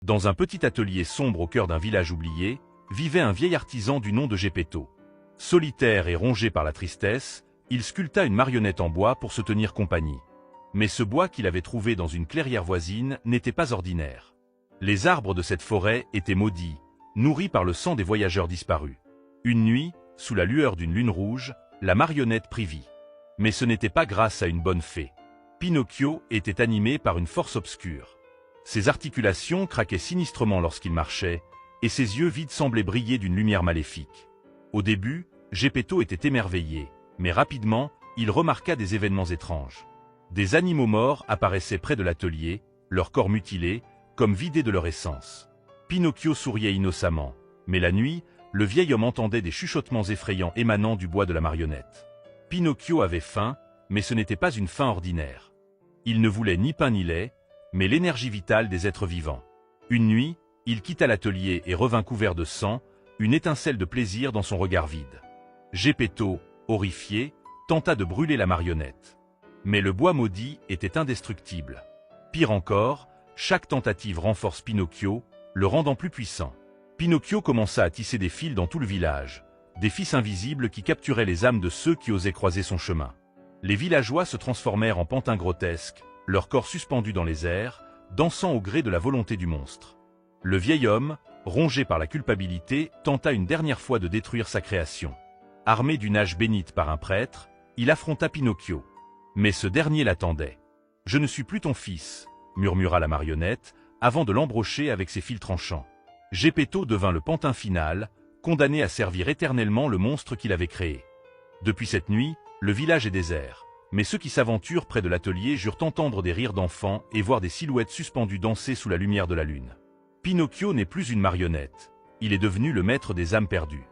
Dans un petit atelier sombre au cœur d'un village oublié, vivait un vieil artisan du nom de Geppetto. Solitaire et rongé par la tristesse, il sculpta une marionnette en bois pour se tenir compagnie. Mais ce bois qu'il avait trouvé dans une clairière voisine n'était pas ordinaire. Les arbres de cette forêt étaient maudits, nourris par le sang des voyageurs disparus. Une nuit, sous la lueur d'une lune rouge, la marionnette prit vie. Mais ce n'était pas grâce à une bonne fée. Pinocchio était animé par une force obscure. Ses articulations craquaient sinistrement lorsqu'il marchait, et ses yeux vides semblaient briller d'une lumière maléfique. Au début, Geppetto était émerveillé, mais rapidement, il remarqua des événements étranges. Des animaux morts apparaissaient près de l'atelier, leurs corps mutilés, comme vidés de leur essence. Pinocchio souriait innocemment, mais la nuit, le vieil homme entendait des chuchotements effrayants émanant du bois de la marionnette. Pinocchio avait faim, mais ce n'était pas une faim ordinaire. Il ne voulait ni pain ni lait, mais l'énergie vitale des êtres vivants. Une nuit, il quitta l'atelier et revint couvert de sang, une étincelle de plaisir dans son regard vide. Geppetto, horrifié, tenta de brûler la marionnette. Mais le bois maudit était indestructible. Pire encore, chaque tentative renforce Pinocchio, le rendant plus puissant. Pinocchio commença à tisser des fils dans tout le village, des fils invisibles qui capturaient les âmes de ceux qui osaient croiser son chemin. Les villageois se transformèrent en pantins grotesques, leurs corps suspendus dans les airs, dansant au gré de la volonté du monstre. Le vieil homme, rongé par la culpabilité, tenta une dernière fois de détruire sa création. Armé d'une hache bénite par un prêtre, il affronta Pinocchio. Mais ce dernier l'attendait. « Je ne suis plus ton fils », murmura la marionnette, avant de l'embrocher avec ses fils tranchants. Geppetto devint le pantin final, condamné à servir éternellement le monstre qu'il avait créé. Depuis cette nuit, le village est désert, mais ceux qui s'aventurent près de l'atelier jurent entendre des rires d'enfants et voir des silhouettes suspendues danser sous la lumière de la lune. Pinocchio n'est plus une marionnette, il est devenu le maître des âmes perdues.